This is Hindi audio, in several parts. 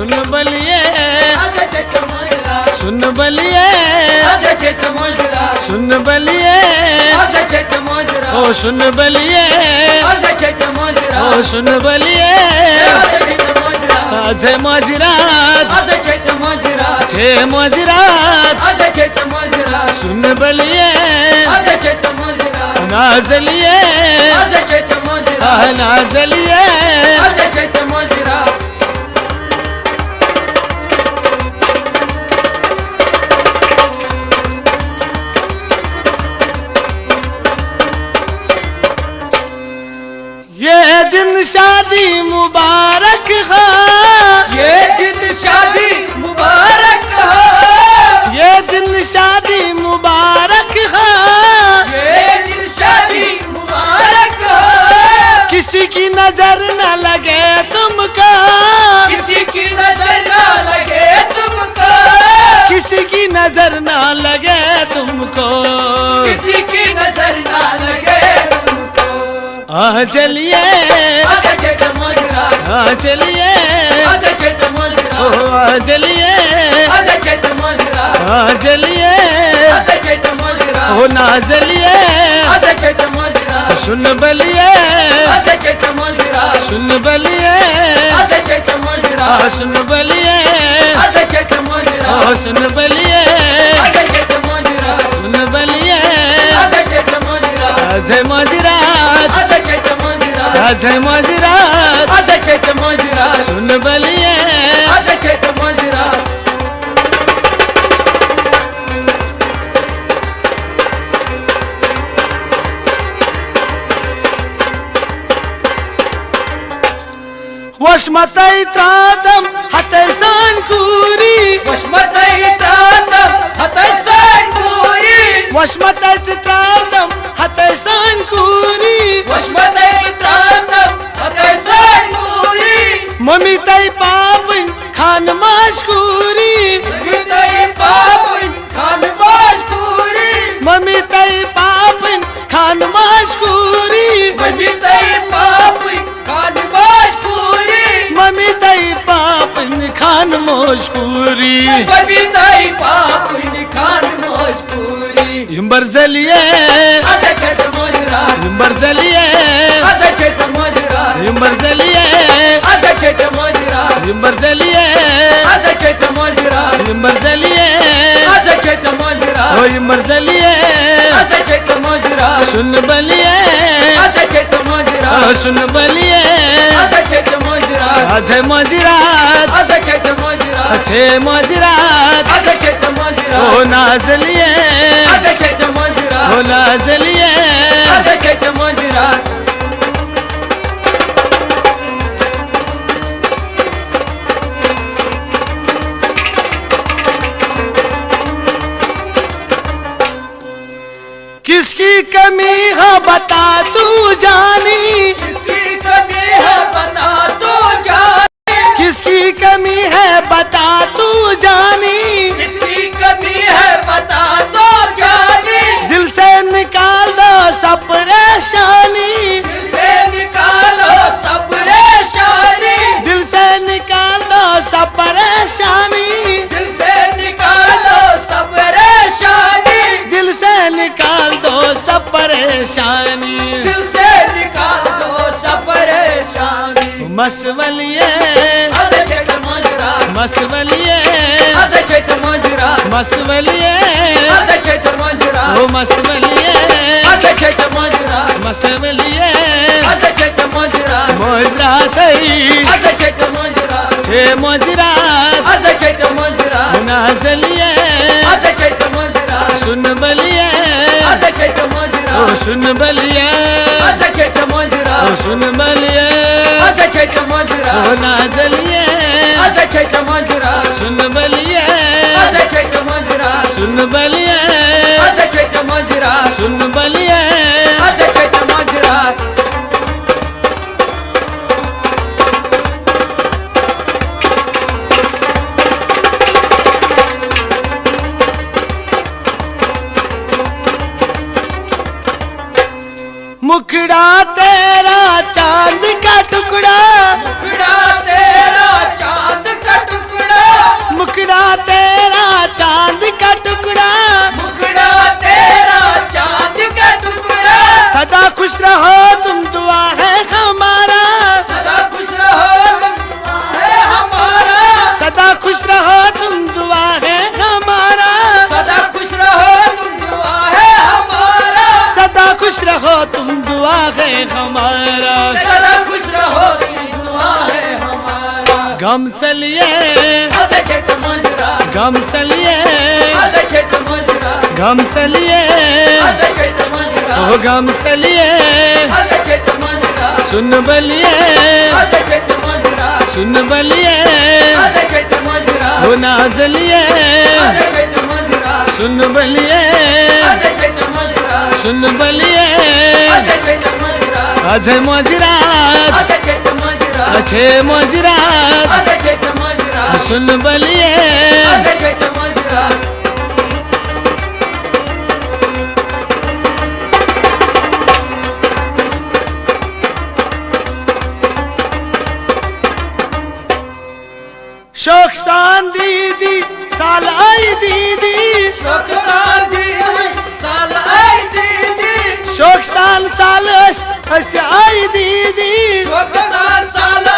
सुन बलिए सुन बलिए सुन बलिए ओ सुन बलिए ओ सुन बलिए आज मजरात छे मजरात सुन बलिए नाजलिए नाजलिए ये दिन शादी मुबारक है, ये दिन शादी मुबारक है, ये दिन शादी मुबारक है, ये दिन शादी मुबारक है। किसी की नजर न लगे तुमको, किसी की नजर ना लगे तुमको, किसी की नजर न लगे तुमको, किसी की नजर ना लगे तुमको। आ चलिए आजा चेत मोजरा, आ चलिए आजा चेत मोजरा, ओ आ चलिए आजा चेत मोजरा, आ चलिए आजा चेत मोजरा, ओ ना चलिए आजा चेत मोजरा, सुन बलिए आजा चेत मोजरा, सुन बलिए आजा चेत मोजरा, आ सुन बलिए आजा चेत मोजरा, ओ सुन बलिए आजा चेत मोजरा, सुन बलिए आजा चेत मोजरा, आज मजरात आजा चेत मोजरा, आज मजरात आजा चेत मोजरा, सुन बलिए आजा चेत मोजरा। वशमतै त्रादम हतैसान कुरी वशमतै त्रादम हतैसान कुरी, वशमतै त्रादम हतैसान कुरी वशमतै त्रादम हतैसान कुरी, मम्मी तै पापन खान मशकूरी मितै पापुन खान बाजकुरी, मम्मी तै पापन खान मशकूरी मितै पापुन खान बाजकुरी, मम्मी तै पापन खान मशकूरी मितै पापुन खान बाजकुरी। इम्बर जलिए आजा चेत मोजरा, इम्बर जलिए आजा चेत मोजरा, इम्बर जलिए आजा चेत मोजरा, इम्बर जलिए आजा चेत मोजरा, इम्बर जलिए आजा चेत मोजरा, ओ इम्बर जलिए आजा चेत मोजरा, सुन बलिए आजा चेत मोजरा, ओ सुन बलिए आजा चेत मोजरा, आज मजरात आजा चेत मोजरा, छे मजरात आजा चेत मोजरा, ओ नाजलिए आजा चेत मोजरा, ओ नाजलिए आजा चेत मोजरा। किसकी कमी है बता तू जानी, किसकी कमी है बता तू जानी, किसकी कमी है बता तू जानी, किसकी कमी है बता तू जानी, दिल से निकाल दो सब परेशानी, दिल से निकालो सब परेशानी, दिल से निकाल दो सब परेशानी, दिल से निकालो सब परेशानी, दिल से निकाल दो सब परेशानी, दिल से निकाल दो सब परेशानी। मसवलिए आजा चेत मोजरा, मसवलिए आजा चेत मोजरा, मसवलिए आजा चेत मोजरा, ओ मसवलिए आजा चेत मोजरा, मसवलिए आजा चेत मोजरा, मजरात आजा चेत मोजरा, छे मजरात आजा चेत मोजरा, नाजलिए आजा चेत मोजरा, सुन बलिए आजा चेत मोजरा, ओ सुन बलिए आजा चेत मोजरा, ओ सुन बलिए आजा चेत मोजरा, ओ नाजलिए आजा चेत मोजरा, सुन बलिए आजा चेत मोजरा, सुन बलिए आजा चेत मोजरा, सुन बलिए आजा चेत मोजरा। मुखड़ा तेरा चांद का टुकड़ा, टुकड़ा तेरा चांद का टुकड़ा, गम चलिए अजय मंजरा गम चलिए अजय मंजरा गम चलिए अजय मंजरा ओ गम चलिए अजय मंजरा सुन बलिए अजय मंजरा सुन बलिए अजय मंजरा ओ नाजलिए अजय मंजरा सुन बलिए अजय मंजरा सुन बलिए अजय मंजरा अजय मोजरात अजय मंजरा अच्छे मोजरात अजय मंजरा सुन बलिए अजय मंजरा शौक शान दीदी साल आई दीदी शोकसान दीदी साल आई दीदी शौक शान साल अस आई दीदी शोकसान साल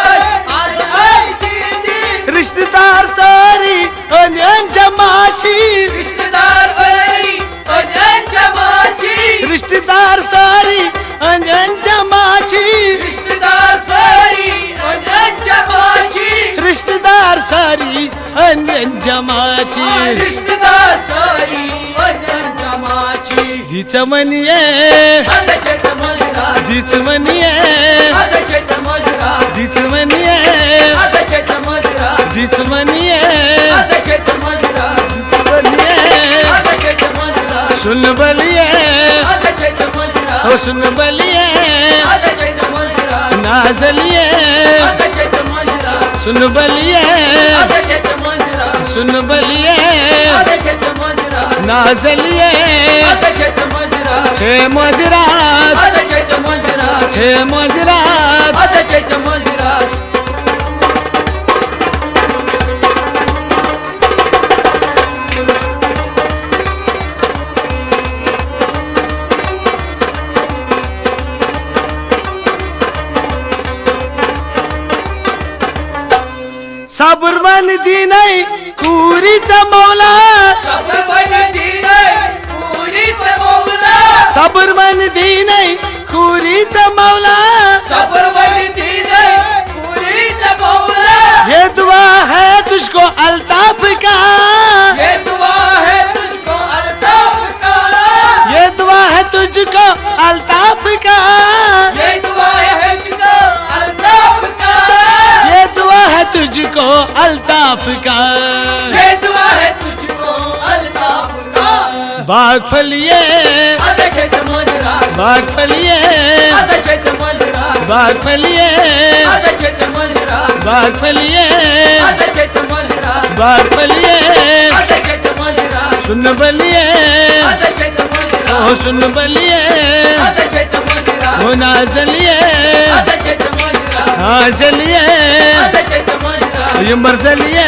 आज आई दीदी रिश्तेदार सारी अनन जमाची रिश्तेदार सारी अजय जमाची रिश्तेदार सारी अनन जमाची रिश्तेदार सारी अजय जमाची रिश्तेदार सारी अनन जमाची रिश्तेदार सारी अजय जमाची दिच मनिये अजय मंजरा दिच मनिये अजय मंजरा दिच मनिये अजय मंजरा दिच मनिये अजय मंजरा बलिए अजय मंजरा सुन बलिए अजय मंजरा ओ सुन बलिए अजय मंजरा नाजलिए अजय मंजरा सुन बलिए अजय मंजरा सुन बलिए अजय मंजरा नाजलिए अजय मंजरा छे मोजरात अजय मंजरा छे मोजरात अजय मंजरा साबुरमन दी नाही कुरीचा मौला सफर बंदी पुरीच मौला साबुरमन दी नाही कुरीचा मौला सफर बंदी पुरीच मौला ये दुआ है तुझको अल्ताफ का ये दुआ है तुझको अल्ताफ का ये दुआ है तुझको अल्ताफ का ये दुआ है तुझको अल्ताफ का ये दुआ है तुझको अल्ताफ का ये दुआ है तुझको अल्ताफ का बाग फलिए अजय मंजरा बाग फलिए अजय मंजरा बाग फलिए अजय मंजरा बाग फलिए अजय मंजरा बाग फलिए अजय मंजरा सुन बलिए अजय मंजरा ओ सुन बलिए अजय मंजरा ओ नाजलिए अजय मंजरा हाँ चलिए अजय मंजरा ये मरजलिए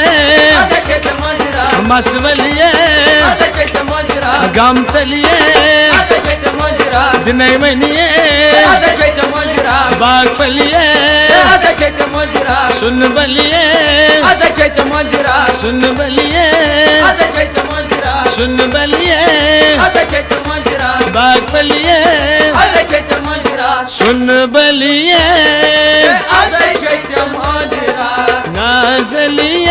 अजय मंजरा मसवलिए अजय मंजरा गम चलिए अजय मंजरा दिनई मनिए अजय मंजरा बाग फलिए अजय मंजरा सुन बलिए अजय मंजरा सुन बलिए अजय मंजरा सुन बलिए अजय मंजरा बाग फलिए अजय मंजरा सुन बलिए अजय मंजरा नाजलिए